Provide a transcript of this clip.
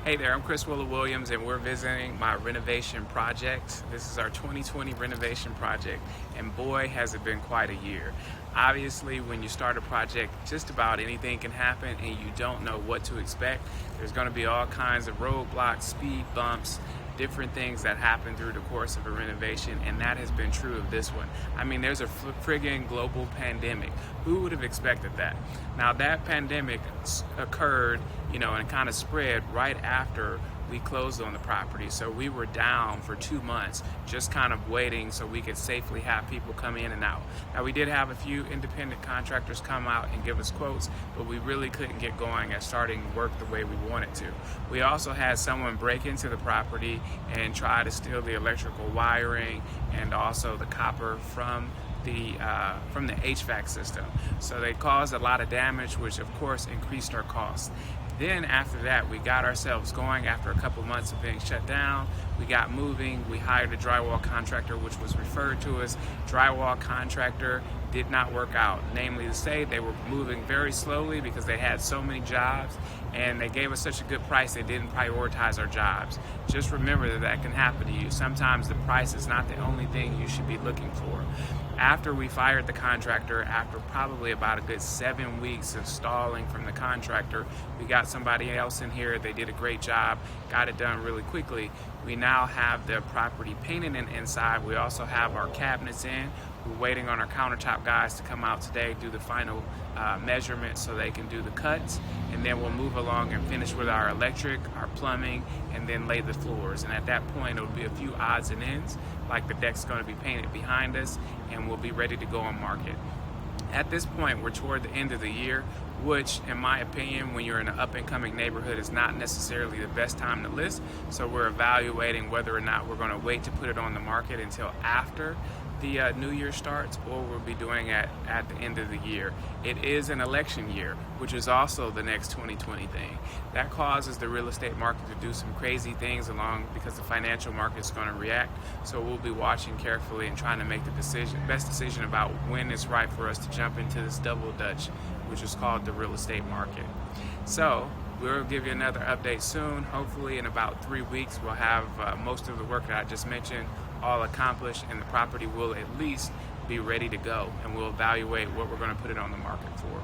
Hey there, I'm Willa, and we're visiting my renovation project. This is our 2020 renovation project, and boy, has it been quite a year. Obviously, when you start a project, just about anything can happen, and you don't know what to expect. There's going to be all kinds of roadblocks, speed bumps, different things that happen through the course of a renovation, and that has been true of this one. I mean, there's a friggin' global pandemic. Who would have expected that? Now, that pandemic occurred, and kind of spread right after we closed on the property. So we were down for 2 months, just kind of waiting so we could safely have people come in and out. Now, we did have a few independent contractors come out and give us quotes, but we really couldn't get going at starting work the way we wanted to. We also had someone break into the property and try to steal the electrical wiring and also the copper from the HVAC system. So they caused a lot of damage, which of course increased our costs. Then after that, we got ourselves going. After a couple months of being shut down, we got moving. We hired a drywall contractor, which was referred to as Drywall Contractor. Did not work out. Namely to say, they were moving very slowly because they had so many jobs, and they gave us such a good price they didn't prioritize our jobs. Just remember that can happen to you. Sometimes the price is not the only thing you should be looking for. After we fired the contractor, after probably about a good 7 weeks of stalling from the contractor, we got somebody else in here. They did a great job, got it done really quickly. We now have the property painted inside. We also have our cabinets in. We're waiting on our countertop guys to come out today, do the final measurements so they can do the cuts, and then we'll move along and finish with our electric, our plumbing, and then lay the floors. And at that point, it'll be a few odds and ends, like the deck's going to be painted behind us, and we'll be ready to go on market. At this point, we're toward the end of the year, which, in my opinion, when you're in an up-and-coming neighborhood, is not necessarily the best time to list. So we're evaluating whether or not we're going to wait to put it on the market until after the new year starts, or we'll be doing it at the end of the year. It is an election year, which is also the next 2020 thing. That causes the real estate market to do some crazy things along because the financial market's going to react. So we'll be watching carefully and trying to make the best decision about when it's right for us to jump into this double dutch, which is called the real estate market. So we'll give you another update soon. Hopefully in about 3 weeks, we'll have most of the work that I just mentioned all accomplished, and the property will at least be ready to go, and we'll evaluate what we're going to put it on the market for.